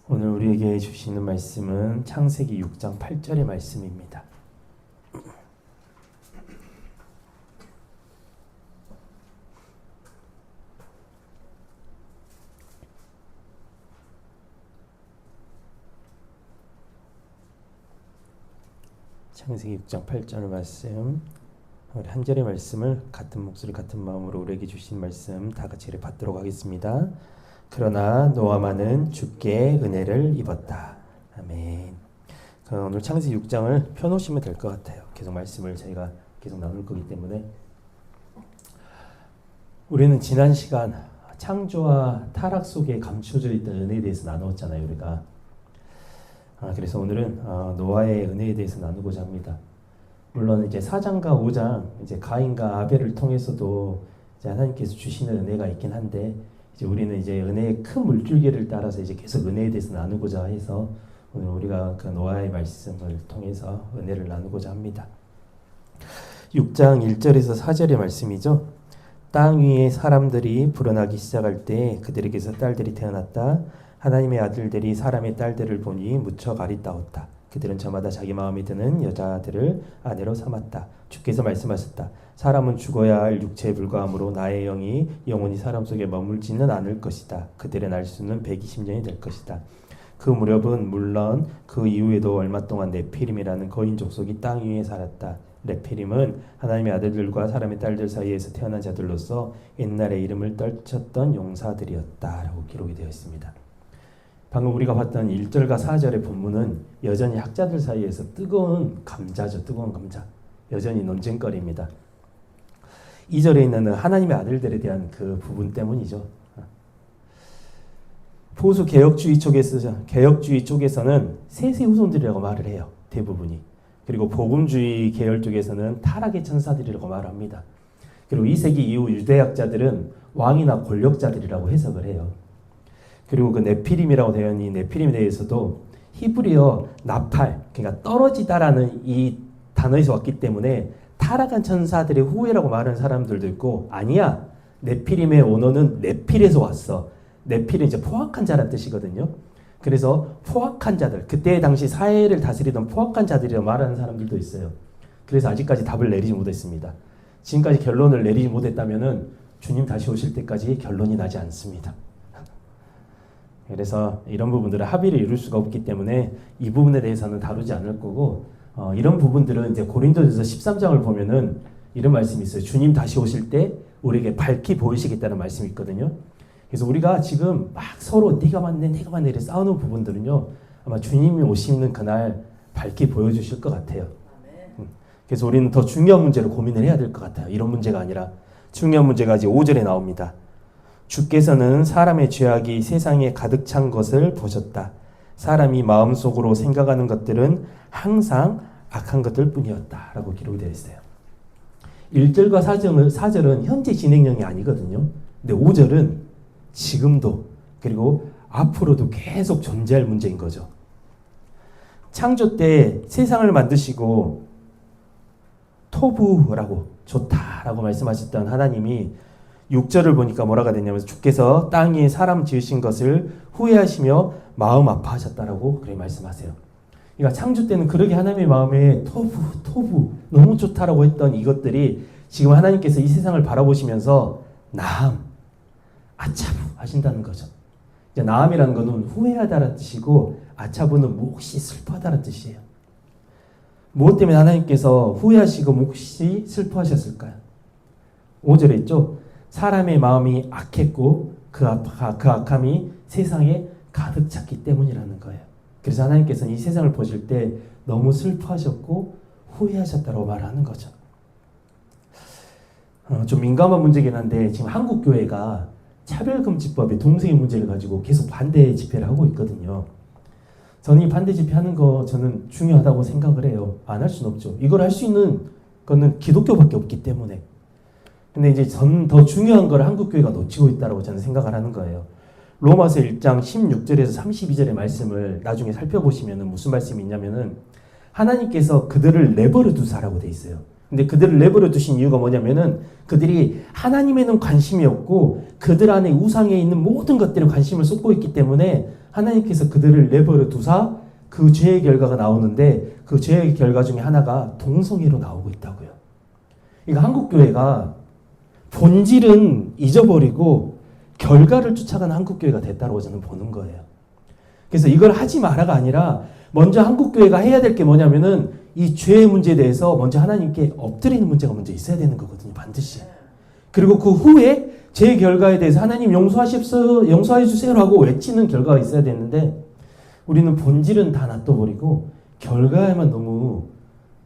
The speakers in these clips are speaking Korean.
오늘 우리에게 주시는 말씀은 창세기 6장 8절의 말씀입니다. 창세기 6장 8절 말씀, 우리 한 절의 말씀을 같은 목소리 같은 마음으로 우리에게 주신 말씀 다 같이 받도록 하겠습니다. 그러나 노아만은 주께 은혜를 입었다. 아멘. 오늘 창세기 6장을 펴놓으시면 될 것 같아요. 계속 말씀을 저희가 계속 나눌 거기 때문에. 우리는 지난 시간 창조와 타락 속에 감춰져 있던 은혜에 대해서 나누었잖아요. 우리가 그래서 오늘은 노아의 은혜에 대해서 나누고자 합니다. 물론 이제 4장과 5장 이제 가인과 아벨을 통해서도 이제 하나님께서 주시는 은혜가 있긴 한데, 이제 우리는 이제 은혜의 큰 물줄기를 따라서 이제 계속 은혜에 대해서 나누고자 해서 오늘 우리가 그 노아의 말씀을 통해서 은혜를 나누고자 합니다. 6장 1절에서 4절의 말씀이죠. 땅 위에 사람들이 불어나기 시작할 때 그들에게서 딸들이 태어났다. 하나님의 아들들이 사람의 딸들을 보니 무척 아리따웠다. 그들은 저마다 자기 마음에 드는 여자들을 아내로 삼았다. 주께서 말씀하셨다. 사람은 죽어야 할 육체에 불과하므로 나의 영이 영원히 사람 속에 머물지는 않을 것이다. 그들의 날수는 120년이 될 것이다. 그 무렵은 물론 그 이후에도 얼마 동안 네피림이라는 거인 족속이 땅 위에 살았다. 네피림은 하나님의 아들들과 사람의 딸들 사이에서 태어난 자들로서 옛날에 이름을 떨쳤던 용사들이었다. 라고 기록이 되어 있습니다. 방금 우리가 봤던 1절과 4절의 본문은 여전히 학자들 사이에서 뜨거운 감자죠. 뜨거운 감자. 여전히 논쟁거리입니다. 2절에 있는 하나님의 아들들에 대한 그 부분 때문이죠. 보수 개혁주의 쪽에서는 셋의 후손들이라고 말을 해요. 대부분이. 그리고 복음주의 계열 쪽에서는 타락의 천사들이라고 말을 합니다. 그리고 2세기 이후 유대학자들은 왕이나 권력자들이라고 해석을 해요. 그리고 그 네피림이라고 되어 있는 이 네피림에 대해서도 히브리어 나팔, 그러니까 떨어지다라는 이 단어에서 왔기 때문에 타락한 천사들의 후예라고 말하는 사람들도 있고, 아니야, 네피림의 원어는 네필에서 왔어. 네필은 이제 포악한 자란 뜻이거든요. 그래서 포악한 자들, 그때 당시 사회를 다스리던 포악한 자들이라고 말하는 사람들도 있어요. 그래서 아직까지 답을 내리지 못했습니다. 지금까지 결론을 내리지 못했다면은 주님 다시 오실 때까지 결론이 나지 않습니다. 그래서 이런 부분들은 합의를 이룰 수가 없기 때문에 이 부분에 대해서는 다루지 않을 거고, 이런 부분들은 이제 고린도전서 13장을 보면은 이런 말씀이 있어요. 주님 다시 오실 때 우리에게 밝히 보이시겠다는 말씀이 있거든요. 그래서 우리가 지금 막 서로 네가 맞네 내가 맞네 이렇게 싸우는 부분들은요, 아마 주님이 오시는 그날 밝히 보여주실 것 같아요. 그래서 우리는 더 중요한 문제를 고민을 해야 될 것 같아요. 이런 문제가 아니라 중요한 문제가 이제 5절에 나옵니다. 주께서는 사람의 죄악이 세상에 가득 찬 것을 보셨다. 사람이 마음속으로 생각하는 것들은 항상 악한 것들 뿐이었다. 라고 기록이 되어 있어요. 1절과 4절은 현재 진행형이 아니거든요. 근데 5절은 지금도 그리고 앞으로도 계속 존재할 문제인 거죠. 창조 때 세상을 만드시고 토부라고 좋다라고 말씀하셨던 하나님이 6절을 보니까 뭐라가 되냐면 주께서 땅 위에 사람 지으신 것을 후회하시며 마음 아파하셨다라고 그렇게 말씀하세요. 그러니까 창조 때는 그러게 하나님의 마음에 토부 너무 좋다라고 했던 이것들이 지금 하나님께서 이 세상을 바라보시면서 나함, 아차부 하신다는 거죠. 이제 나함이라는 것은 후회하다라는 뜻이고 아차부는 몹시 슬퍼하다는 뜻이에요. 무엇 때문에 하나님께서 후회하시고 몹시 슬퍼하셨을까요? 5절에 있죠. 사람의 마음이 악했고 그 악함이 세상에 가득 찼기 때문이라는 거예요. 그래서 하나님께서는 이 세상을 보실 때 너무 슬퍼하셨고 후회하셨다고 말하는 거죠. 좀 민감한 문제긴 한데 지금 한국 교회가 차별금지법의 동성애 문제를 가지고 계속 반대 집회를 하고 있거든요. 저는 이 반대 집회하는 거 저는 중요하다고 생각을 해요. 안 할 수는 없죠. 이걸 할 수 있는 거는 기독교밖에 없기 때문에. 근데 이제 전 더 중요한 걸 한국교회가 놓치고 있다고 저는 생각을 하는 거예요. 로마서 1장 16절에서 32절의 말씀을 나중에 살펴보시면 무슨 말씀이 있냐면은 하나님께서 그들을 내버려 두사라고 돼 있어요. 근데 그들을 내버려 두신 이유가 뭐냐면은 그들이 하나님에는 관심이 없고 그들 안에 우상에 있는 모든 것들에 관심을 쏟고 있기 때문에 하나님께서 그들을 내버려 두사 그 죄의 결과가 나오는데 그 죄의 결과 중에 하나가 동성애로 나오고 있다고요. 그러니까 한국교회가 본질은 잊어버리고 결과를 쫓아가는 한국교회가 됐다고 저는 보는 거예요. 그래서 이걸 하지 마라가 아니라 먼저 한국교회가 해야 될 게 뭐냐면은 이 죄의 문제에 대해서 먼저 하나님께 엎드리는 문제가 먼저 있어야 되는 거거든요. 반드시. 그리고 그 후에 죄의 결과에 대해서 하나님 용서해 주세요라고 외치는 결과가 있어야 되는데 우리는 본질은 다 놔둬버리고 결과에만 너무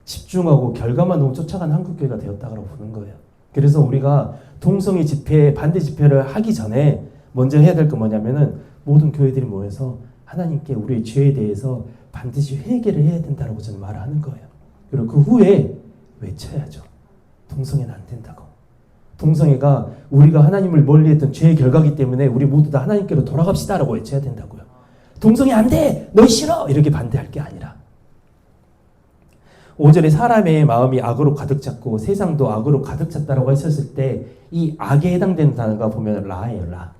집중하고 결과만 너무 쫓아가는 한국교회가 되었다고 보는 거예요. 그래서 우리가 동성애 집회, 반대 집회를 하기 전에 먼저 해야 될 건 뭐냐면은 모든 교회들이 모여서 하나님께 우리의 죄에 대해서 반드시 회개를 해야 된다고 저는 말을 하는 거예요. 그리고 그 후에 외쳐야죠. 동성애는 안 된다고. 동성애가 우리가 하나님을 멀리했던 죄의 결과이기 때문에 우리 모두 다 하나님께로 돌아갑시다라고 외쳐야 된다고요. 동성애 안 돼! 너 싫어! 이렇게 반대할 게 아니라 5절에 사람의 마음이 악으로 가득 찼고 세상도 악으로 가득 찼다라고 했었을 때 이 악에 해당되는 단어가 보면 라예요. 라.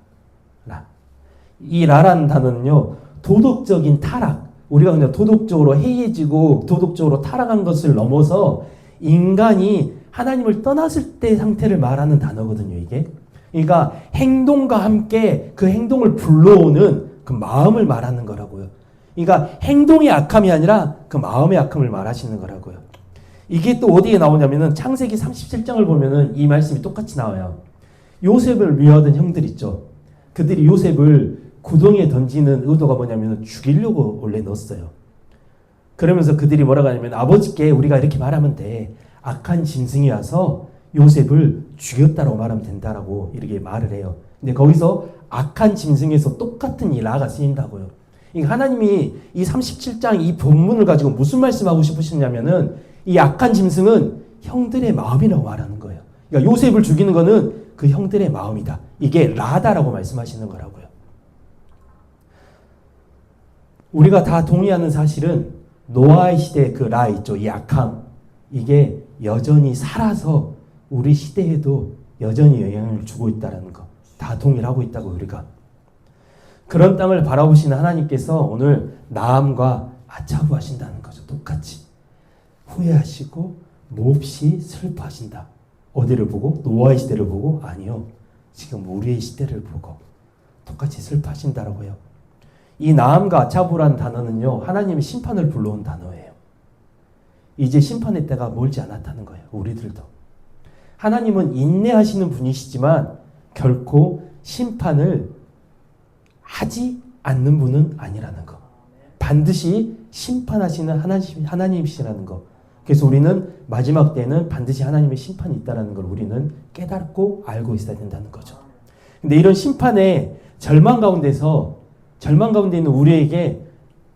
이 라라는 단어는요. 도덕적인 타락, 우리가 그냥 도덕적으로 해이해지고 도덕적으로 타락한 것을 넘어서 인간이 하나님을 떠났을 때 상태를 말하는 단어거든요. 이게. 그러니까 행동과 함께 그 행동을 불러오는 그 마음을 말하는 거라고요. 그러니까 행동의 악함이 아니라 그 마음의 악함을 말하시는 거라고요. 이게 또 어디에 나오냐면은 창세기 37장을 보면은 이 말씀이 똑같이 나와요. 요셉을 미워하던 형들 있죠. 그들이 요셉을 구덩이에 던지는 의도가 뭐냐면 죽이려고 원래 넣었어요. 그러면서 그들이 뭐라고 하냐면 아버지께 우리가 이렇게 말하면 돼. 악한 짐승이 와서 요셉을 죽였다라고 말하면 된다라고 이렇게 말을 해요. 근데 거기서 악한 짐승에서 똑같은 이 라가 쓰인다고요. 그러니까 하나님이 이 37장 이 본문을 가지고 무슨 말씀하고 싶으셨냐면은 이 악한 짐승은 형들의 마음이라고 말하는 거예요. 그러니까 요셉을 죽이는 거는 그 형들의 마음이다. 이게 라다라고 말씀하시는 거라고요. 우리가 다 동의하는 사실은 노아의 시대의 그 라 있죠. 이 악함. 이게 여전히 살아서 우리 시대에도 여전히 영향을 주고 있다는 거. 다 동의하고 있다고 우리가. 그런 땅을 바라보시는 하나님께서 오늘 나암과 아차부하신다는 거죠. 똑같이. 후회하시고 몹시 슬퍼하신다. 어디를 보고? 노아의 시대를 보고? 아니요. 지금 우리의 시대를 보고 똑같이 슬퍼하신다라고 해요. 이 나암과 아차부라는 단어는요. 하나님의 심판을 불러온 단어예요. 이제 심판의 때가 멀지 않았다는 거예요. 우리들도. 하나님은 인내하시는 분이시지만 결코 심판을 하지 않는 분은 아니라는 거. 반드시 심판하시는 하나님이시라는 거. 그래서 우리는 마지막 때는 반드시 하나님의 심판이 있다는 걸 우리는 깨닫고 알고 있어야 된다는 거죠. 근데 이런 심판의 절망 가운데 있는 우리에게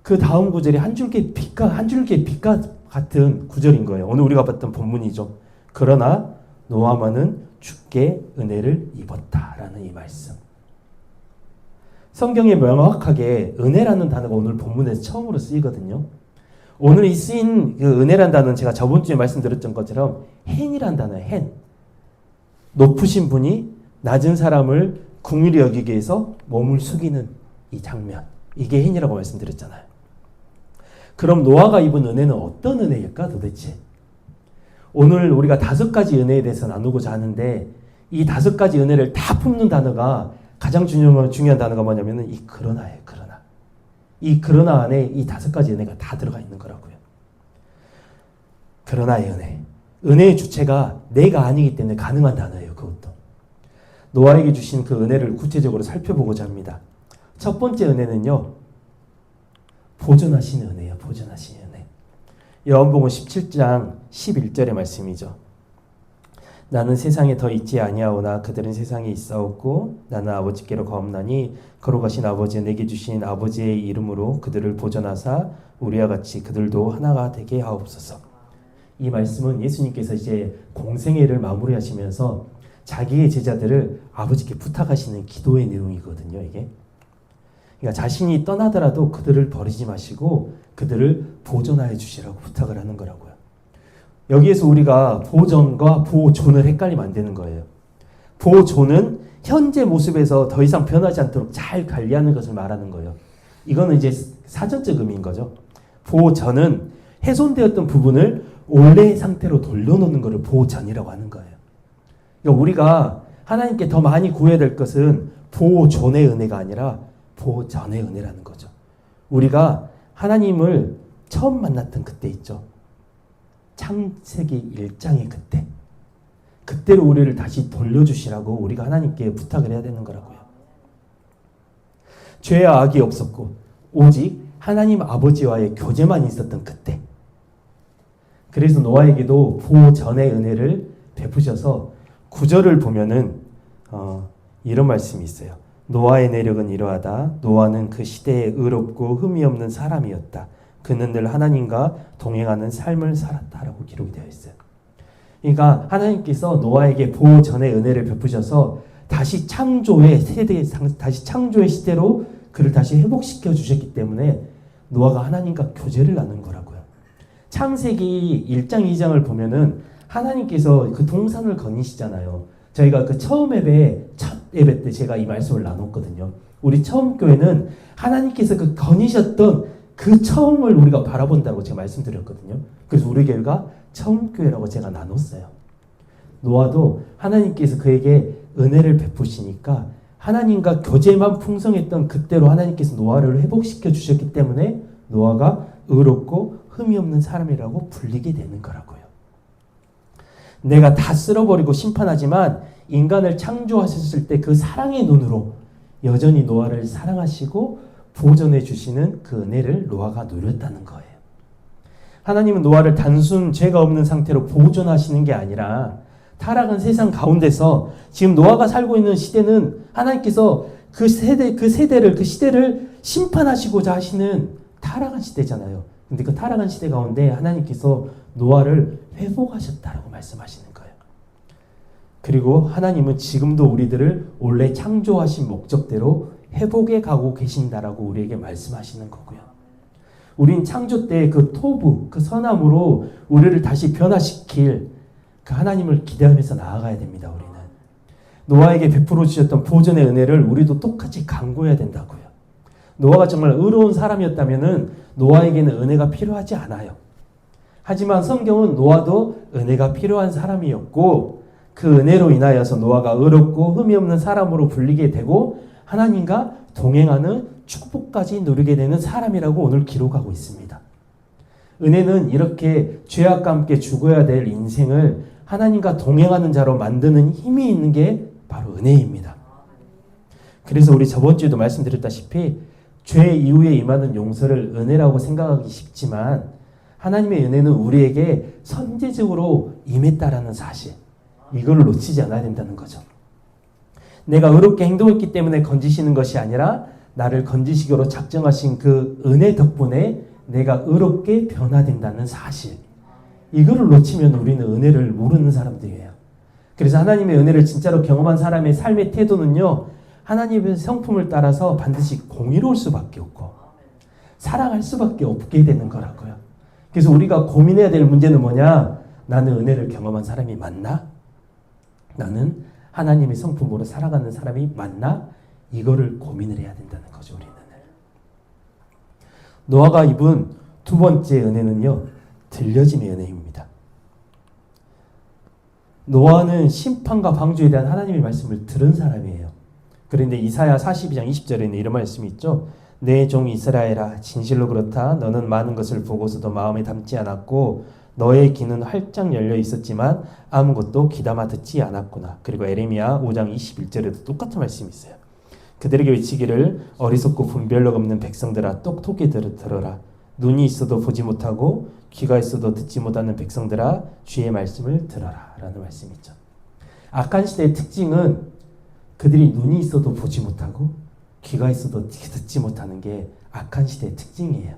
그 다음 구절이 한 줄기의 빛과 같은 구절인 거예요. 오늘 우리가 봤던 본문이죠. 그러나 노아만은 주께 은혜를 입었다라는 이 말씀. 성경에 명확하게 은혜라는 단어가 오늘 본문에서 처음으로 쓰이거든요. 오늘 이 쓰인 그 은혜라는 단어는 제가 저번 주에 말씀드렸던 것처럼 헨이라는 단어예요. 헨. 높으신 분이 낮은 사람을 긍휼히 여기기 위해서 몸을 숙이는 이 장면. 이게 헨이라고 말씀드렸잖아요. 그럼 노아가 입은 은혜는 어떤 은혜일까 도대체? 오늘 우리가 5가지 은혜에 대해서 나누고자 하는데 이 5가지 은혜를 다 품는 단어가 가장 중요한 단어가 뭐냐면은 이 그러나예요. 그러나. 이 그러나 안에 이 5가지 은혜가 다 들어가 있는 거라고요. 그러나의 은혜. 은혜의 주체가 내가 아니기 때문에 가능한 단어예요. 그것도. 노아에게 주신 그 은혜를 구체적으로 살펴보고자 합니다. 첫 번째 은혜는요. 보존하시는 은혜예요. 보존하시는 은혜. 요한복음 17장 11절의 말씀이죠. 나는 세상에 더 있지 아니하오나 그들은 세상에 있사옵고 나는 아버지께로 가옵나니 걸어가신 아버지 내게 주신 아버지의 이름으로 그들을 보존하사 우리와 같이 그들도 하나가 되게 하옵소서. 이 말씀은 예수님께서 이제 공생애를 마무리하시면서 자기의 제자들을 아버지께 부탁하시는 기도의 내용이거든요. 이게. 그러니까 자신이 떠나더라도 그들을 버리지 마시고 그들을 보존하여 주시라고 부탁을 하는 거라고요. 여기에서 우리가 보존과 보존을 헷갈리면 안 되는 거예요. 보존은 현재 모습에서 더 이상 변하지 않도록 잘 관리하는 것을 말하는 거예요. 이거는 이제 사전적 의미인 거죠. 보전은 훼손되었던 부분을 원래의 상태로 돌려놓는 것을 보전이라고 하는 거예요. 그러니까 우리가 하나님께 더 많이 구해야 될 것은 보존의 은혜가 아니라 보전의 은혜라는 거죠. 우리가 하나님을 처음 만났던 그때 있죠. 창세기 1장의 그때. 그때로 우리를 다시 돌려주시라고 우리가 하나님께 부탁을 해야 되는 거라고요. 죄와 악이 없었고 오직 하나님 아버지와의 교제만 있었던 그때. 그래서 노아에게도 보전의 은혜를 베푸셔서 9절을 보면은 이런 말씀이 있어요. 노아의 내력은 이러하다. 노아는 그 시대에 의롭고 흠이 없는 사람이었다. 그는 늘 하나님과 동행하는 삶을 살았다라고 기록이 되어 있어요. 그러니까 하나님께서 노아에게 보전의 은혜를 베푸셔서 다시 창조의 시대로 그를 다시 회복시켜 주셨기 때문에 노아가 하나님과 교제를 나눈 거라고요. 창세기 1장 2장을 보면은 하나님께서 그 동산을 거니시잖아요. 저희가 그 첫 예배 때 제가 이 말씀을 나눴거든요. 우리 처음 교회는 하나님께서 그 거니셨던 그 처음을 우리가 바라본다고 제가 말씀드렸거든요. 그래서 우리 교회가 처음 교회라고 제가 나눴어요. 노아도 하나님께서 그에게 은혜를 베푸시니까 하나님과 교제만 풍성했던 그때로 하나님께서 노아를 회복시켜 주셨기 때문에 노아가 의롭고 흠이 없는 사람이라고 불리게 되는 거라고요. 내가 다 쓸어버리고 심판하지만 인간을 창조하셨을 때 그 사랑의 눈으로 여전히 노아를 사랑하시고 보존해 주시는 그 은혜를 노아가 누렸다는 거예요. 하나님은 노아를 단순 죄가 없는 상태로 보존하시는 게 아니라 타락한 세상 가운데서 지금 노아가 살고 있는 시대는 하나님께서 그 시대를 심판하시고자 하시는 타락한 시대잖아요. 근데 그 타락한 시대 가운데 하나님께서 노아를 회복하셨다라고 말씀하시는 거예요. 그리고 하나님은 지금도 우리들을 원래 창조하신 목적대로 회복해 가고 계신다라고 우리에게 말씀하시는 거고요. 우린 창조 때 그 토부, 그 선함으로 우리를 다시 변화시킬 그 하나님을 기대하면서 나아가야 됩니다. 우리는 노아에게 베풀어 주셨던 보존의 은혜를 우리도 똑같이 간구해야 된다고요. 노아가 정말 의로운 사람이었다면은 노아에게는 은혜가 필요하지 않아요. 하지만 성경은 노아도 은혜가 필요한 사람이었고 그 은혜로 인하여서 노아가 의롭고 흠이 없는 사람으로 불리게 되고 하나님과 동행하는 축복까지 누리게 되는 사람이라고 오늘 기록하고 있습니다. 은혜는 이렇게 죄악과 함께 죽어야 될 인생을 하나님과 동행하는 자로 만드는 힘이 있는 게 바로 은혜입니다. 그래서 우리 저번 주에도 말씀드렸다시피 죄 이후에 임하는 용서를 은혜라고 생각하기 쉽지만 하나님의 은혜는 우리에게 선제적으로 임했다라는 사실, 이걸 놓치지 않아야 된다는 거죠. 내가 의롭게 행동했기 때문에 건지시는 것이 아니라 나를 건지시기로 작정하신 그 은혜 덕분에 내가 의롭게 변화된다는 사실, 이거를 놓치면 우리는 은혜를 모르는 사람들이에요. 그래서 하나님의 은혜를 진짜로 경험한 사람의 삶의 태도는요, 하나님의 성품을 따라서 반드시 공의로울 수밖에 없고 사랑할 수밖에 없게 되는 거라고요. 그래서 우리가 고민해야 될 문제는 뭐냐? 나는 은혜를 경험한 사람이 맞나? 나는 하나님의 성품으로 살아가는 사람이 맞나? 이거를 고민을 해야 된다는 거죠. 우리는. 노아가 입은 두 번째 은혜는요, 들려짐의 은혜입니다. 노아는 심판과 방주에 대한 하나님의 말씀을 들은 사람이에요. 그런데 이사야 42장 20절에는 이런 말씀이 있죠. 내 종 이스라엘아, 진실로 그렇다. 너는 많은 것을 보고서도 마음에 담지 않았고 너의 귀는 활짝 열려 있었지만 아무것도 귀담아 듣지 않았구나. 그리고 에레미야 5장 21절에도 똑같은 말씀이 있어요. 그들에게 외치기를 어리석고 분별력 없는 백성들아, 똑똑히 들어라. 눈이 있어도 보지 못하고 귀가 있어도 듣지 못하는 백성들아, 주의 말씀을 들어라 라는 말씀이 있죠. 악한 시대의 특징은 그들이 눈이 있어도 보지 못하고 귀가 있어도 듣지 못하는 게 악한 시대의 특징이에요.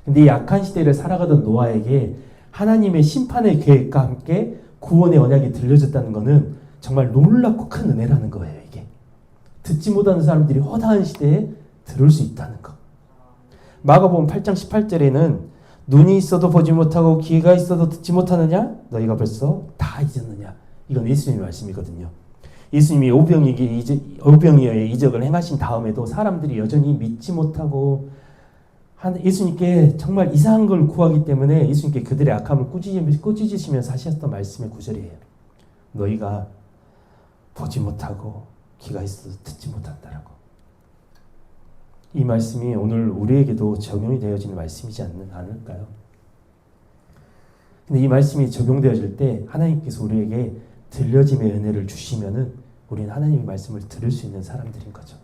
근데 이 악한 시대를 살아가던 노아에게 하나님의 심판의 계획과 함께 구원의 언약이 들려졌다는 것은 정말 놀랍고 큰 은혜라는 거예요. 이게 듣지 못하는 사람들이 허다한 시대에 들을 수 있다는 것. 마가복음 8장 18절에는 눈이 있어도 보지 못하고 귀가 있어도 듣지 못하느냐? 너희가 벌써 다 잊었느냐? 이건 예수님의 말씀이거든요. 예수님이 오병이어의 이적을 행하신 다음에도 사람들이 여전히 믿지 못하고 예수님께 정말 이상한 걸 구하기 때문에 예수님께 그들의 악함을 꾸짖으시면서 하셨던 말씀의 구절이에요. 너희가 보지 못하고 귀가 있어도 듣지 못한다라고. 이 말씀이 오늘 우리에게도 적용이 되어지는 말씀이지 않을까요? 근데 이 말씀이 적용되어질 때 하나님께서 우리에게 들려짐의 은혜를 주시면은 우리는 하나님의 말씀을 들을 수 있는 사람들인 거죠.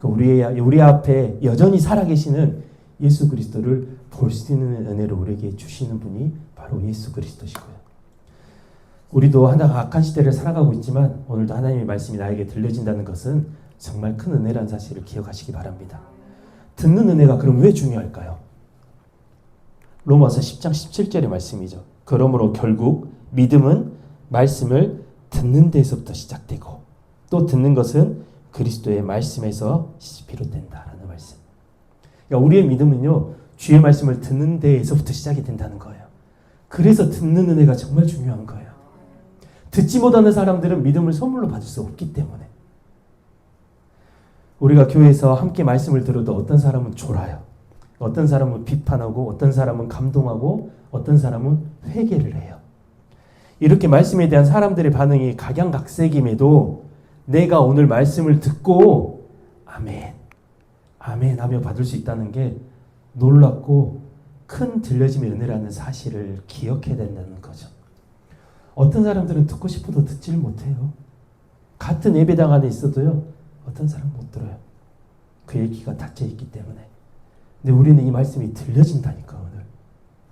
우리 앞에 여전히 살아계시는 예수 그리스도를 볼 수 있는 은혜를 우리에게 주시는 분이 바로 예수 그리스도시고요. 우리도 하나가 악한 시대를 살아가고 있지만 오늘도 하나님의 말씀이 나에게 들려진다는 것은 정말 큰 은혜라는 사실을 기억하시기 바랍니다. 듣는 은혜가 그럼 왜 중요할까요? 로마서 10장 17절의 말씀이죠. 그러므로 결국 믿음은 말씀을 듣는 데에서부터 시작되고 또 듣는 것은 그리스도의 말씀에서 비롯된다라는 말씀. 그러니까 우리의 믿음은요, 주의 말씀을 듣는 데에서부터 시작이 된다는 거예요. 그래서 듣는 은혜가 정말 중요한 거예요. 듣지 못하는 사람들은 믿음을 선물로 받을 수 없기 때문에. 우리가 교회에서 함께 말씀을 들어도 어떤 사람은 졸아요. 어떤 사람은 비판하고 어떤 사람은 감동하고 어떤 사람은 회개를 해요. 이렇게 말씀에 대한 사람들의 반응이 각양각색임에도 내가 오늘 말씀을 듣고 아멘, 아멘 하며 받을 수 있다는 게 놀랍고 큰 들려짐의 은혜라는 사실을 기억해야 된다는 거죠. 어떤 사람들은 듣고 싶어도 듣지를 못해요. 같은 예배당 안에 있어도요, 어떤 사람은 못 들어요. 그의 귀가 닫혀 있기 때문에. 근데 우리는 이 말씀이 들려진다니까, 오늘.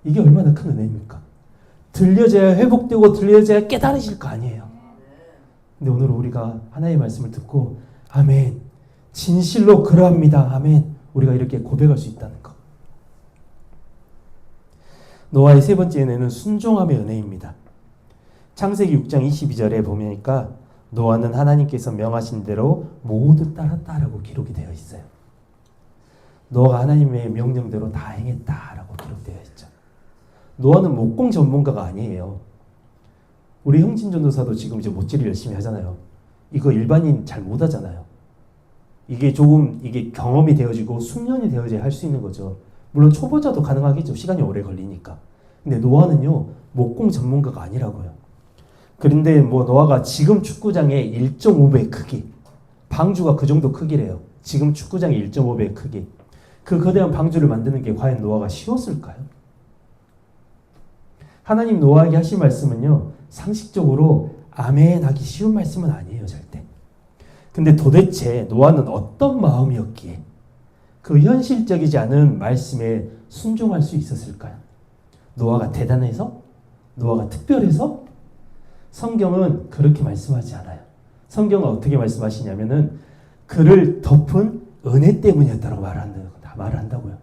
이게 얼마나 큰 은혜입니까? 들려져야 회복되고 들려져야 깨달으실 거 아니에요. 근데 오늘 우리가 하나님의 말씀을 듣고 아멘, 진실로 그러합니다, 아멘, 우리가 이렇게 고백할 수 있다는 것. 노아의 세 번째 은혜는 순종함의 은혜입니다. 창세기 6장 22절에 보니까 노아는 하나님께서 명하신 대로 모두 따랐다라고 기록이 되어 있어요. 노아가 하나님의 명령대로 다 행했다라고 기록되어 있죠. 노아는 목공 전문가가 아니에요. 우리 형진 전도사도 지금 이제 못질을 열심히 하잖아요. 이거 일반인 잘 못하잖아요. 이게 경험이 되어지고 숙련이 되어져야 할 수 있는 거죠. 물론 초보자도 가능하겠죠. 시간이 오래 걸리니까. 근데 노아는요, 목공 전문가가 아니라고요. 그런데 노아가 지금 축구장의 1.5배 크기, 방주가 그 정도 크기래요. 지금 축구장의 1.5배 크기. 그 거대한 방주를 만드는 게 과연 노아가 쉬웠을까요? 하나님 노아에게 하신 말씀은요, 상식적으로 아멘 하기 쉬운 말씀은 아니에요, 절대. 근데 도대체 노아는 어떤 마음이었기에 그 현실적이지 않은 말씀에 순종할 수 있었을까요? 노아가 대단해서? 노아가 특별해서? 성경은 그렇게 말씀하지 않아요. 성경은 어떻게 말씀하시냐면은 그를 덮은 은혜 때문이었다고 말한다고요.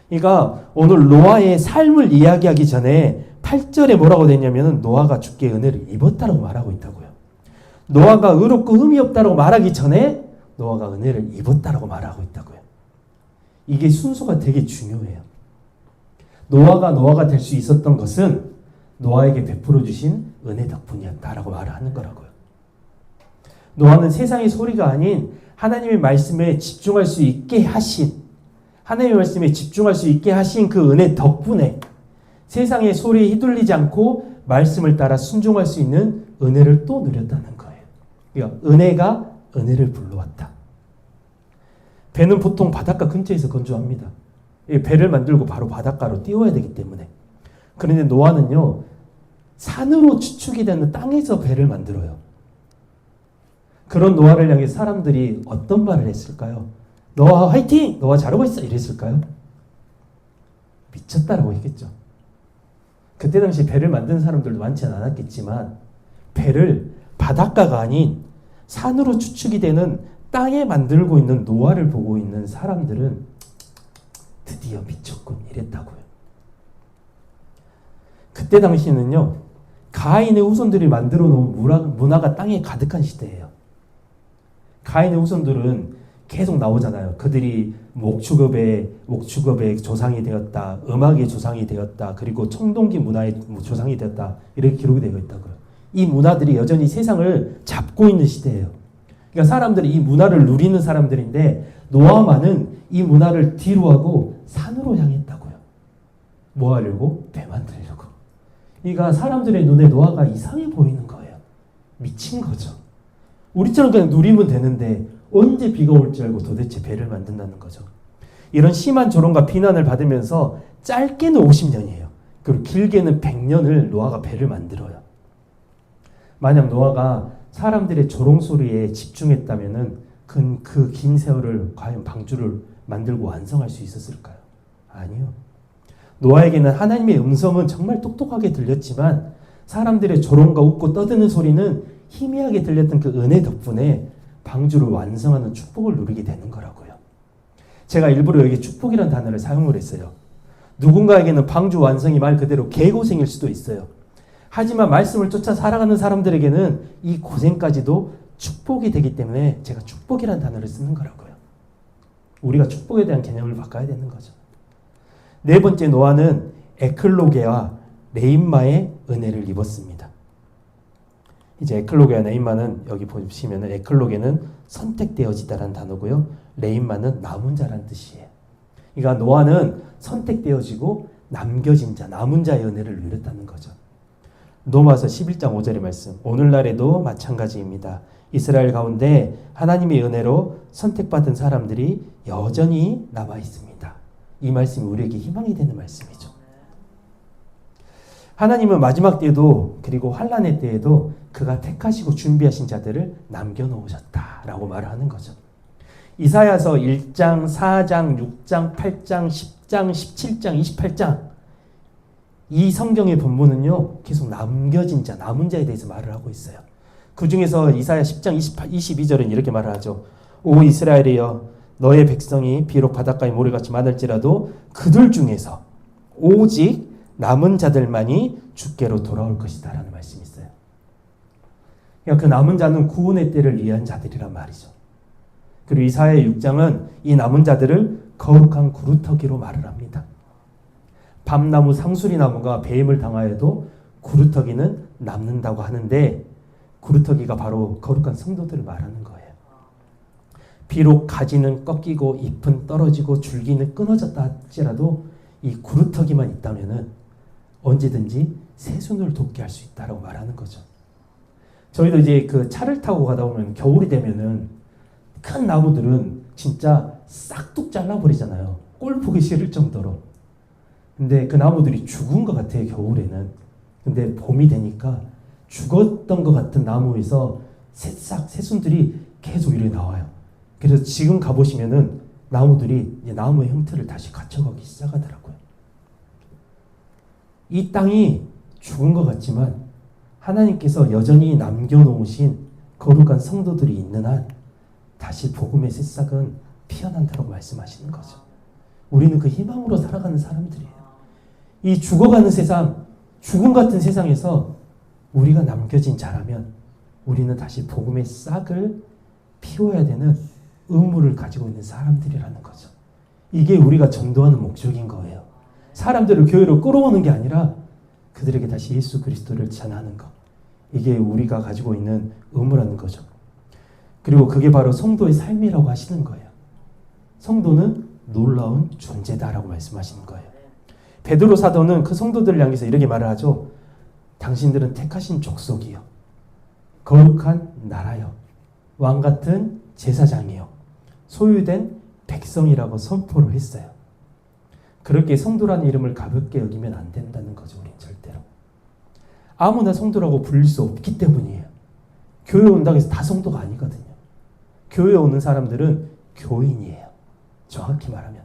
그러니까 오늘 노아의 삶을 이야기하기 전에 8절에 뭐라고 되냐면은 노아가 주께 은혜를 입었다고 말하고 있다고요. 노아가 의롭고 흠이 없다고 말하기 전에 노아가 은혜를 입었다고 말하고 있다고요. 이게 순서가 되게 중요해요. 노아가 될 수 있었던 것은 노아에게 베풀어 주신 은혜 덕분이었다라고 말을 하는 거라고요. 노아는 세상의 소리가 아닌 하나님의 말씀에 집중할 수 있게 하신, 하나님의 말씀에 집중할 수 있게 하신 그 은혜 덕분에 세상의 소리에 휘둘리지 않고 말씀을 따라 순종할 수 있는 은혜를 또 누렸다는 거예요. 그러니까 은혜가 은혜를 불러왔다. 배는 보통 바닷가 근처에서 건조합니다. 배를 만들고 바로 바닷가로 띄워야 되기 때문에. 그런데 노아는요, 산으로 추측이 되는 땅에서 배를 만들어요. 그런 노아를 향해 사람들이 어떤 말을 했을까요? 노아 화이팅! 노아 잘하고 있어! 이랬을까요? 미쳤다라고 했겠죠. 그때 당시 배를 만든 사람들도 많지는 않았겠지만 배를 바닷가가 아닌 산으로 추측이 되는 땅에 만들고 있는 노아를 보고 있는 사람들은 드디어 미쳤군 이랬다고요. 그때 당시는요, 가인의 후손들이 만들어 놓은 문화가 땅에 가득한 시대예요. 가인의 후손들은 계속 나오잖아요. 그들이 목축업의 조상이 되었다, 음악의 조상이 되었다, 그리고 청동기 문화의 조상이 되었다, 이렇게 기록이 되어 있다고요. 이 문화들이 여전히 세상을 잡고 있는 시대예요. 그러니까 사람들이 이 문화를 누리는 사람들인데 노아만은 이 문화를 뒤로 하고 산으로 향했다고요. 뭐 하려고? 배 만들려고. 그러니까 사람들의 눈에 노아가 이상해 보이는 거예요. 미친 거죠. 우리처럼 그냥 누리면 되는데 언제 비가 올 줄 알고 도대체 배를 만든다는 거죠. 이런 심한 조롱과 비난을 받으면서 짧게는 50년이에요. 그리고 길게는 100년을 노아가 배를 만들어요. 만약 노아가 사람들의 조롱 소리에 집중했다면은 그 긴 세월을 과연 방주를 만들고 완성할 수 있었을까요? 아니요. 노아에게는 하나님의 음성은 정말 똑똑하게 들렸지만 사람들의 조롱과 웃고 떠드는 소리는 희미하게 들렸던 그 은혜 덕분에 방주를 완성하는 축복을 누리게 되는 거라고요. 제가 일부러 여기 축복이라는 단어를 사용을 했어요. 누군가에게는 방주 완성이 말 그대로 개고생일 수도 있어요. 하지만 말씀을 쫓아 살아가는 사람들에게는 이 고생까지도 축복이 되기 때문에 제가 축복이라는 단어를 쓰는 거라고요. 우리가 축복에 대한 개념을 바꿔야 되는 거죠. 네 번째, 노아는 에클로게와 레인마의 은혜를 입었습니다. 이제 에클로게와 레인마는 여기 보시면 에클로게는 선택되어지다라는 단어고요. 레인마는 남은 자라는 뜻이에요. 그러니까 노아는 선택되어지고 남겨진 자, 남은 자의 은혜를 누렸다는 거죠. 로마서 11장 5절의 말씀. 오늘날에도 마찬가지입니다. 이스라엘 가운데 하나님의 은혜로 선택받은 사람들이 여전히 남아 있습니다. 이 말씀이 우리에게 희망이 되는 말씀이죠. 하나님은 마지막 때에도 그리고 환난의 때에도 그가 택하시고 준비하신 자들을 남겨놓으셨다라고 말을 하는 거죠. 이사야서 1장, 4장, 6장, 8장, 10장, 17장, 28장 이 성경의 본문은요 계속 남겨진 자, 남은 자에 대해서 말을 하고 있어요. 그 중에서 이사야 10장 22절은 이렇게 말을 하죠. 오 이스라엘이여 너의 백성이 비록 바닷가에 모래같이 많을지라도 그들 중에서 오직 남은 자들만이 주께로 돌아올 것이다 라는 말씀이 있어요. 그러니까 그 남은 자는 구원의 때를 위한 자들이란 말이죠. 그리고 이사야 6장은 이 남은 자들을 거룩한 구루터기로 말을 합니다. 밤나무 상수리나무가 배임을 당하여도 구루터기는 남는다고 하는데 구루터기가 바로 거룩한 성도들을 말하는 거예요. 비록 가지는 꺾이고 잎은 떨어지고 줄기는 끊어졌다 할지라도 이 구루터기만 있다면은 언제든지 새순을 돋게 할 수 있다라고 말하는 거죠. 저희도 이제 그 차를 타고 가다 보면 겨울이 되면은 큰 나무들은 진짜 싹둑 잘라버리잖아요. 꼴 보기 싫을 정도로. 근데 그 나무들이 죽은 것 같아요, 겨울에는. 근데 봄이 되니까 죽었던 것 같은 나무에서 새싹, 새순들이 계속 이렇게 나와요. 그래서 지금 가보시면은 나무들이 이제 나무의 형태를 다시 갖춰가기 시작하더라고요. 이 땅이 죽은 것 같지만 하나님께서 여전히 남겨놓으신 거룩한 성도들이 있는 한 다시 복음의 새싹은 피어난다고 말씀하시는 거죠. 우리는 그 희망으로 살아가는 사람들이에요. 이 죽어가는 세상, 죽음 같은 세상에서 우리가 남겨진 자라면 우리는 다시 복음의 싹을 피워야 되는 의무를 가지고 있는 사람들이라는 거죠. 이게 우리가 전도하는 목적인 거예요. 사람들을 교회로 끌어오는 게 아니라 그들에게 다시 예수 그리스도를 전하는 것. 이게 우리가 가지고 있는 의무라는 거죠. 그리고 그게 바로 성도의 삶이라고 하시는 거예요. 성도는 놀라운 존재다라고 말씀하시는 거예요. 베드로 사도는 그 성도들을 향해서 이렇게 말을 하죠. 당신들은 택하신 족속이요, 거룩한 나라요, 왕같은 제사장이요, 소유된 백성이라고 선포를 했어요. 그렇게 성도라는 이름을 가볍게 여기면 안 된다는 거죠. 우린 절대로. 아무나 성도라고 불릴 수 없기 때문이에요. 교회 온다고 해서 다 성도가 아니거든요. 교회에 오는 사람들은 교인이에요. 정확히 말하면.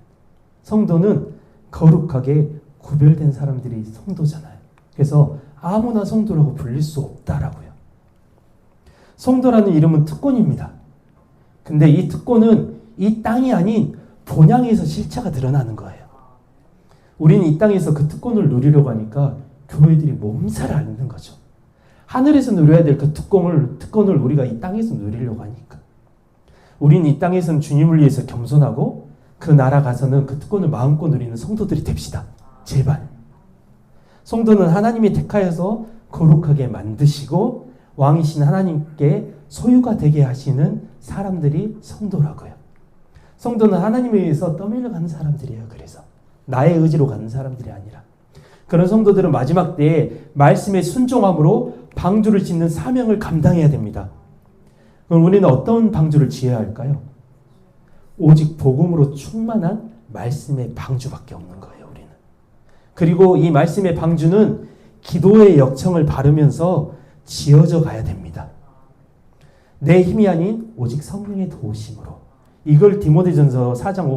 성도는 거룩하게 구별된 사람들이 성도잖아요. 그래서 아무나 성도라고 불릴 수 없다라고요. 성도라는 이름은 특권입니다. 근데 이 특권은 이 땅이 아닌 본향에서 실체가 드러나는 거예요. 우리는 이 땅에서 그 특권을 누리려고 하니까 교회들이 몸살을 앓는 거죠. 하늘에서 누려야 될 그 특권을 우리가 이 땅에서 누리려고 하니까. 우리는 이 땅에서는 주님을 위해서 겸손하고 그 나라 가서는 그 특권을 마음껏 누리는 성도들이 됩시다. 제발. 성도는 하나님이 택하여서 거룩하게 만드시고 왕이신 하나님께 소유가 되게 하시는 사람들이 성도라고요. 성도는 하나님에 의해서 떠밀려 가는 사람들이에요. 그래서 나의 의지로 가는 사람들이 아니라 그런 성도들은 마지막 때에 말씀에 순종함으로 방주를 짓는 사명을 감당해야 됩니다. 그럼 우리는 어떤 방주를 지어야 할까요? 오직 복음으로 충만한 말씀의 방주밖에 없는 거예요. 우리는. 그리고 이 말씀의 방주는 기도의 역청을 바르면서 지어져 가야 됩니다. 내 힘이 아닌 오직 성령의 도우심으로. 이걸 디모데전서 4장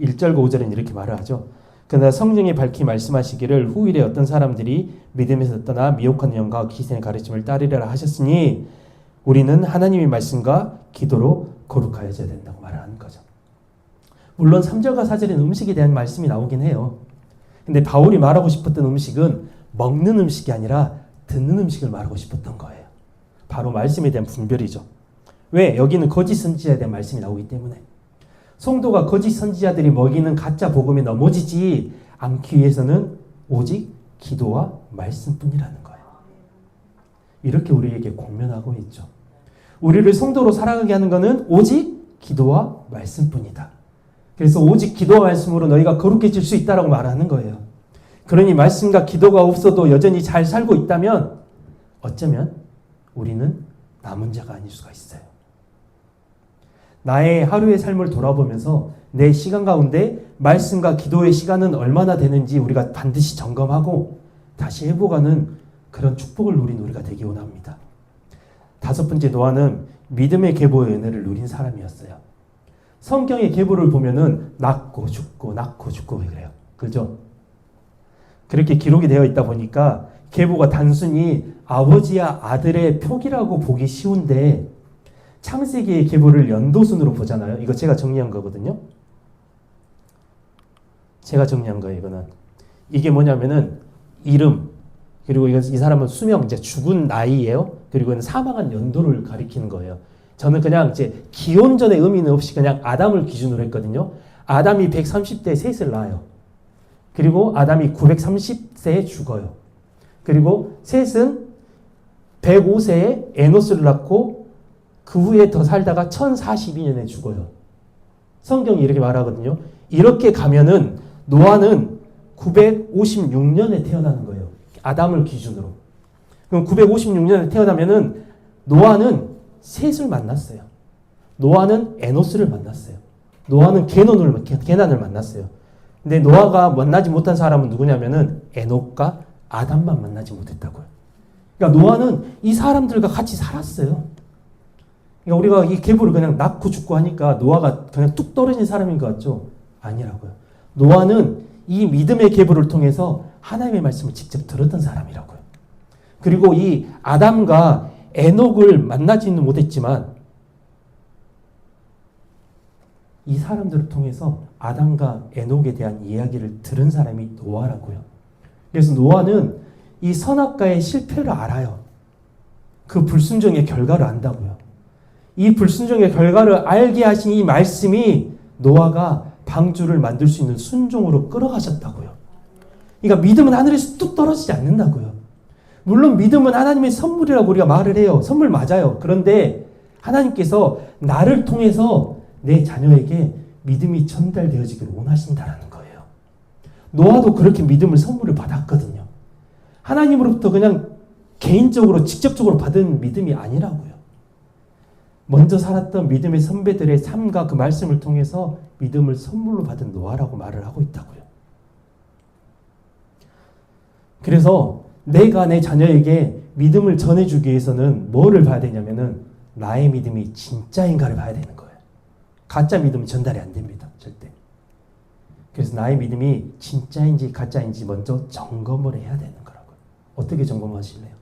1절과 5절에는 이렇게 말을 하죠. 그러나 성령이 밝히 말씀하시기를 후일에 어떤 사람들이 믿음에서 떠나 미혹한 영과 기생의 가르침을 따르리라 하셨으니 우리는 하나님의 말씀과 기도로 거룩하여져야 된다고 말하는 거죠. 물론 3절과 4절에는 음식에 대한 말씀이 나오긴 해요. 근데 바울이 말하고 싶었던 음식은 먹는 음식이 아니라 듣는 음식을 말하고 싶었던 거예요. 바로 말씀에 대한 분별이죠. 왜? 여기는 거짓 선지자에 대한 말씀이 나오기 때문에. 성도가 거짓 선지자들이 먹이는 가짜 복음에 넘어지지 않기 위해서는 오직 기도와 말씀뿐이라는 거예요. 이렇게 우리에게 권면하고 있죠. 우리를 성도로 살아가게 하는 것은 오직 기도와 말씀뿐이다. 그래서 오직 기도와 말씀으로 너희가 거룩해질 수 있다라고 말하는 거예요. 그러니 말씀과 기도가 없어도 여전히 잘 살고 있다면 어쩌면 우리는 남은 자가 아닐 수가 있어요. 나의 하루의 삶을 돌아보면서 내 시간 가운데 말씀과 기도의 시간은 얼마나 되는지 우리가 반드시 점검하고 다시 회복하는 그런 축복을 누린 우리가 되기 원합니다. 5번째, 노아는 믿음의 계보의 은혜를 누린 사람이었어요. 성경의 계보를 보면은 낳고 죽고 그래요. 그죠? 그렇게 기록이 되어 있다 보니까 계보가 단순히 아버지와 아들의 표기라고 보기 쉬운데 창세기의 계보를 연도순으로 보잖아요. 이거 제가 정리한 거거든요. 제가 정리한 거예요. 이거는. 이게 뭐냐면은 이름, 그리고 이 사람은 수명, 이제 죽은 나이예요. 그리고 사망한 연도를 가리키는 거예요. 저는 그냥 이제 기원전의 의미는 없이 그냥 아담을 기준으로 했거든요. 아담이 130대에 셋을 낳아요. 그리고 아담이 930세에 죽어요. 그리고 셋은 105세에 에노스를 낳고 그 후에 더 살다가 1042년에 죽어요. 성경이 이렇게 말하거든요. 이렇게 가면은 노아는 956년에 태어나는 거예요. 아담을 기준으로. 그럼 956년에 태어나면은 노아는 셋을 만났어요. 노아는 에노스를 만났어요. 노아는 게난을 만났어요. 근데 노아가 만나지 못한 사람은 누구냐면은 에녹과 아담만 만나지 못했다고요. 그러니까 노아는 이 사람들과 같이 살았어요. 그러니까 우리가 이 계보를 그냥 낳고 죽고 하니까 노아가 그냥 뚝 떨어진 사람인 것 같죠? 아니라고요. 노아는 이 믿음의 계보를 통해서 하나님의 말씀을 직접 들었던 사람이라고요. 그리고 이 아담과 에녹을 만나지는 못했지만 이 사람들을 통해서 아담과 에녹에 대한 이야기를 들은 사람이 노아라고요. 그래서 노아는 이 선악과의 실패를 알아요. 그 불순종의 결과를 안다고요. 이 불순종의 결과를 알게 하신 이 말씀이 노아가 방주를 만들 수 있는 순종으로 끌어가셨다고요. 그러니까 믿음은 하늘에서 뚝 떨어지지 않는다고요. 물론 믿음은 하나님의 선물이라고 우리가 말을 해요. 선물 맞아요. 그런데 하나님께서 나를 통해서 내 자녀에게 믿음이 전달되어지기를 원하신다라는 거예요. 노아도 그렇게 믿음을 선물을 받았거든요. 하나님으로부터 그냥 개인적으로 직접적으로 받은 믿음이 아니라고요. 먼저 살았던 믿음의 선배들의 삶과 그 말씀을 통해서 믿음을 선물로 받은 노아라고 말을 하고 있다고요. 그래서 내가 내 자녀에게 믿음을 전해주기 위해서는 뭐를 봐야 되냐면은 나의 믿음이 진짜인가를 봐야 되는 거예요. 가짜 믿음은 전달이 안 됩니다. 절대. 그래서 나의 믿음이 진짜인지 가짜인지 먼저 점검을 해야 되는 거라고요. 어떻게 점검하실래요?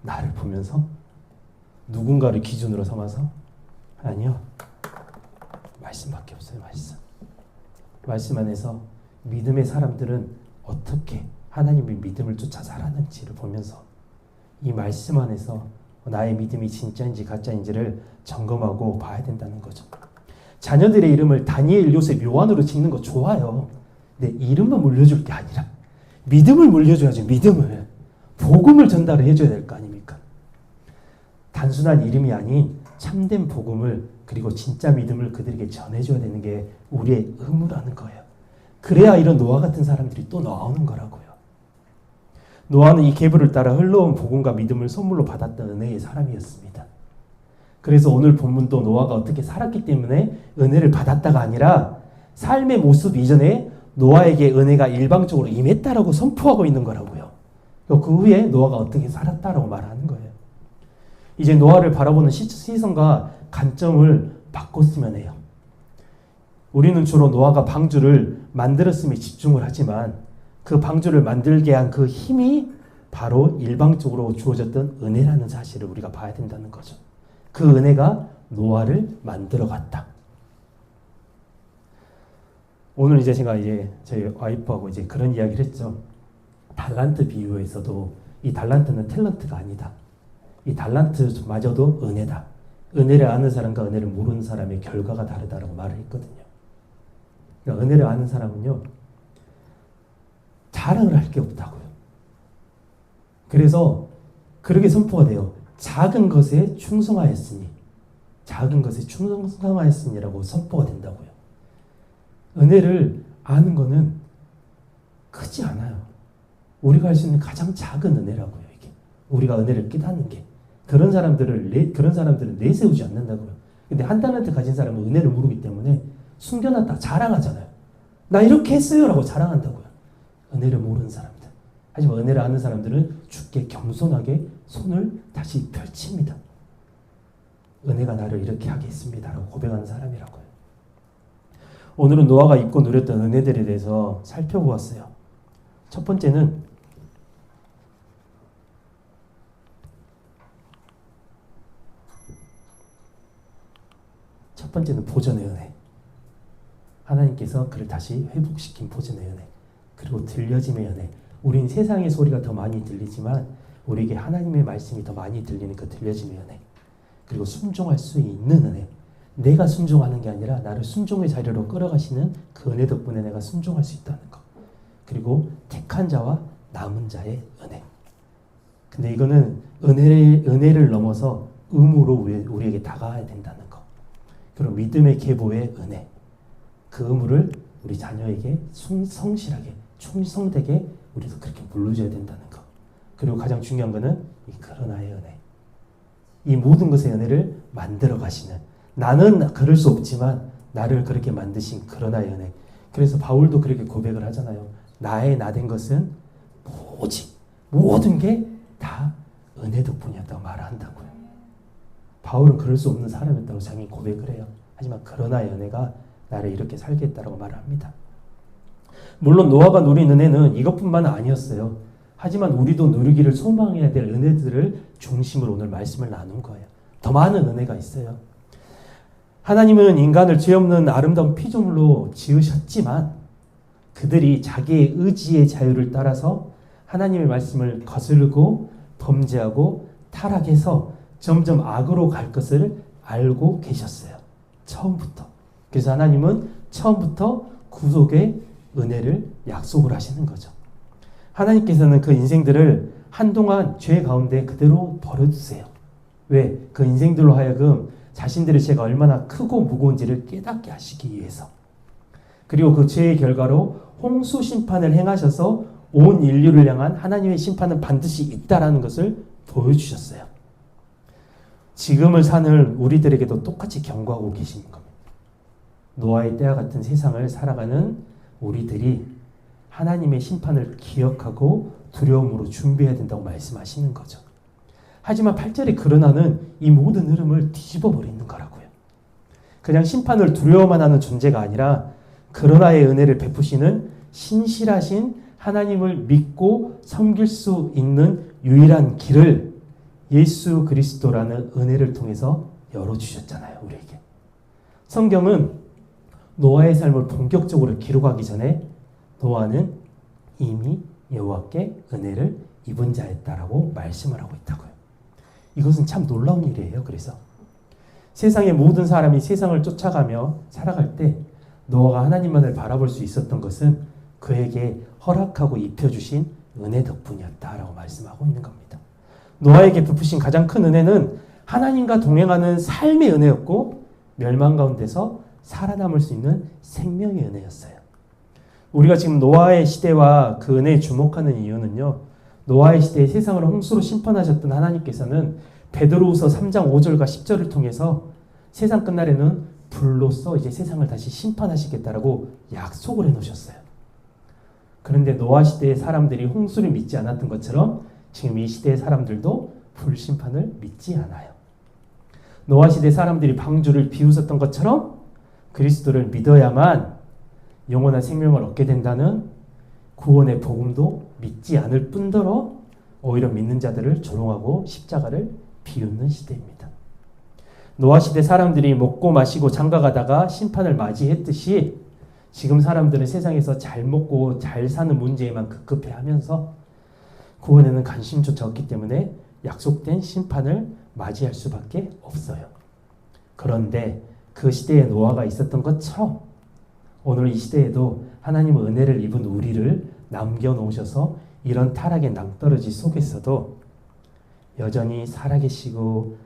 나를 보면서? 누군가를 기준으로 삼아서? 아니요. 말씀밖에 없어요. 말씀 안에서 믿음의 사람들은 어떻게 하나님의 믿음을 쫓아 살았는지를 보면서 이 말씀 안에서 나의 믿음이 진짜인지 가짜인지를 점검하고 봐야 된다는 거죠. 자녀들의 이름을 다니엘, 요셉, 요한으로 짓는 거 좋아요. 근데 이름만 물려줄 게 아니라 믿음을 물려줘야죠. 믿음을. 복음을 전달을 해줘야 될 거 아닙니까? 단순한 이름이 아닌 참된 복음을 그리고 진짜 믿음을 그들에게 전해줘야 되는 게 우리의 의무라는 거예요. 그래야 이런 노아 같은 사람들이 또 나오는 거라고요. 노아는 이 계보를 따라 흘러온 복음과 믿음을 선물로 받았던 은혜의 사람이었습니다. 그래서 오늘 본문도 노아가 어떻게 살았기 때문에 은혜를 받았다가 아니라 삶의 모습 이전에 노아에게 은혜가 일방적으로 임했다라고 선포하고 있는 거라고요. 그 후에 노아가 어떻게 살았다라고 말하는 거예요. 이제 노아를 바라보는 시선과 관점을 바꿨으면 해요. 우리는 주로 노아가 방주를 만들었음에 집중을 하지만 그 방주를 만들게 한 그 힘이 바로 일방적으로 주어졌던 은혜라는 사실을 우리가 봐야 된다는 거죠. 그 은혜가 노아를 만들어 갔다. 오늘 이제 제가 저희 와이프하고 그런 이야기를 했죠. 달란트 비유에서도 이 달란트는 탤런트가 아니다. 이 달란트마저도 은혜다. 은혜를 아는 사람과 은혜를 모르는 사람의 결과가 다르다라고 말을 했거든요. 그러니까 은혜를 아는 사람은요, 자랑을 할 게 없다고요. 그래서 그렇게 선포가 돼요. 작은 것에 충성하였으니, 작은 것에 충성하였으니라고 선포가 된다고요. 은혜를 아는 거는 크지 않아요. 우리가 할 수 있는 가장 작은 은혜라고요. 이게 우리가 은혜를 깨닫는 게 그런 사람들은 내세우지 않는다고요. 근데 한 달란트 가진 사람은 은혜를 모르기 때문에 숨겨놨다 자랑하잖아요. 나 이렇게 했어요라고 자랑한다고요. 은혜를 모르는 사람들. 하지만 은혜를 아는 사람들은 주께 겸손하게 손을 다시 펼칩니다. 은혜가 나를 이렇게 하게 했습니다라고 고백하는 사람이라고요. 오늘은 노아가 입고 누렸던 은혜들에 대해서 살펴보았어요. 첫 번째는 보전의 은혜. 하나님께서 그를 다시 회복시킨 보전의 은혜. 그리고 들려짐의 은혜. 우린 세상의 소리가 더 많이 들리지만 우리에게 하나님의 말씀이 더 많이 들리는 그 들려짐의 은혜. 그리고 순종할 수 있는 은혜. 내가 순종하는 게 아니라 나를 순종의 자리로 끌어가시는 그 은혜 덕분에 내가 순종할 수 있다는 것. 그리고 택한 자와 남은 자의 은혜. 근데 이거는 은혜를 넘어서 의무로 우리에게 다가와야 된다는 것. 그리고 믿음의 계보의 은혜. 그 의무를 우리 자녀에게 성실하게 충성되게 우리도 그렇게 물려줘야 된다는 것. 그리고 가장 중요한 것은 이 그러나의 은혜. 이 모든 것의 은혜를 만들어 가시는, 나는 그럴 수 없지만 나를 그렇게 만드신 그러나의 은혜. 그래서 바울도 그렇게 고백을 하잖아요. 나의 나 된 것은 오직 모든 게 다 은혜 덕분이었다고 말한다고요. 바울은 그럴 수 없는 사람이었다고 자기 고백을 해요. 하지만 그러나의 은혜가 나를 이렇게 살게 했다고 말을 합니다. 물론 노아가 누린 은혜는 이것뿐만 아니었어요. 하지만 우리도 누리기를 소망해야 될 은혜들을 중심으로 오늘 말씀을 나눈 거예요. 더 많은 은혜가 있어요. 하나님은 인간을 죄 없는 아름다운 피조물로 지으셨지만 그들이 자기의 의지의 자유를 따라서 하나님의 말씀을 거스르고 범죄하고 타락해서 점점 악으로 갈 것을 알고 계셨어요. 처음부터. 그래서 하나님은 처음부터 구속의 은혜를 약속을 하시는 거죠. 하나님께서는 그 인생들을 한동안 죄 가운데 그대로 버려두세요. 왜? 그 인생들로 하여금 자신들의 죄가 얼마나 크고 무거운지를 깨닫게 하시기 위해서. 그리고 그 죄의 결과로 홍수 심판을 행하셔서 온 인류를 향한 하나님의 심판은 반드시 있다라는 것을 보여주셨어요. 지금을 사는 우리들에게도 똑같이 경고하고 계시는 겁니다. 노아의 때와 같은 세상을 살아가는 우리들이 하나님의 심판을 기억하고 두려움으로 준비해야 된다고 말씀하시는 거죠. 하지만 8절에 그러나는 이 모든 흐름을 뒤집어 버리는 거라고요. 그냥 심판을 두려워만 하는 존재가 아니라 그러나의 은혜를 베푸시는 신실하신 하나님을 믿고 섬길 수 있는 유일한 길을 예수 그리스도라는 은혜를 통해서 열어주셨잖아요, 우리에게. 성경은 노아의 삶을 본격적으로 기록하기 전에 노아는 이미 여호와께 은혜를 입은 자였다라고 말씀을 하고 있다고요. 이것은 참 놀라운 일이에요. 그래서 세상의 모든 사람이 세상을 쫓아가며 살아갈 때 노아가 하나님만을 바라볼 수 있었던 것은 그에게 허락하고 입혀주신 은혜 덕분이었다라고 말씀하고 있는 겁니다. 노아에게 베푸신 가장 큰 은혜는 하나님과 동행하는 삶의 은혜였고 멸망 가운데서 살아남을 수 있는 생명의 은혜였어요. 우리가 지금 노아의 시대와 그 은혜에 주목하는 이유는요. 노아의 시대에 세상을 홍수로 심판하셨던 하나님께서는 베드로후서 3장 5절과 10절을 통해서 세상 끝날에는 불로써 이제 세상을 다시 심판하시겠다라고 약속을 해놓으셨어요. 그런데 노아 시대의 사람들이 홍수를 믿지 않았던 것처럼 지금 이 시대의 사람들도 불심판을 믿지 않아요. 노아 시대 사람들이 방주를 비웃었던 것처럼 그리스도를 믿어야만 영원한 생명을 얻게 된다는 구원의 복음도 믿지 않을 뿐더러 오히려 믿는 자들을 조롱하고 십자가를 비웃는 시대입니다. 노아 시대 사람들이 먹고 마시고 장가가다가 심판을 맞이했듯이 지금 사람들은 세상에서 잘 먹고 잘 사는 문제에만 급급해하면서 구원에는 관심조차 없기 때문에 약속된 심판을 맞이할 수밖에 없어요. 그런데 그 시대에 노아가 있었던 것처럼 오늘 이 시대에도 하나님의 은혜를 입은 우리를 남겨놓으셔서 이런 타락의 낭떠러지 속에서도 여전히 살아계시고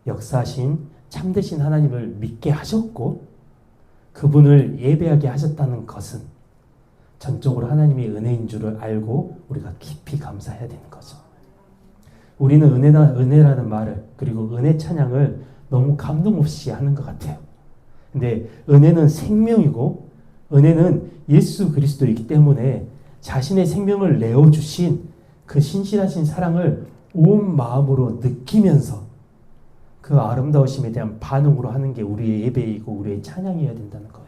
역사하신 참되신 하나님을 믿게 하셨고 그분을 예배하게 하셨다는 것은 전적으로 하나님의 은혜인 줄을 알고 우리가 깊이 감사해야 되는 거죠. 우리는 은혜라는 말을 그리고 은혜 찬양을 너무 감동 없이 하는 것 같아요. 근데 은혜는 생명이고 은혜는 예수 그리스도이기 때문에 자신의 생명을 내어주신 그 신실하신 사랑을 온 마음으로 느끼면서 그 아름다우심에 대한 반응으로 하는 게 우리의 예배이고 우리의 찬양이어야 된다는 거예요.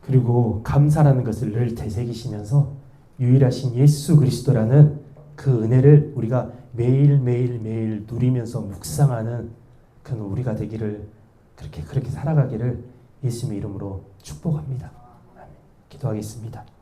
그리고 감사라는 것을 늘 되새기시면서 유일하신 예수 그리스도라는 그 은혜를 우리가 매일 누리면서 묵상하는 그런 우리가 되기를 그렇게 살아가기를 예수님의 이름으로 축복합니다. 기도하겠습니다.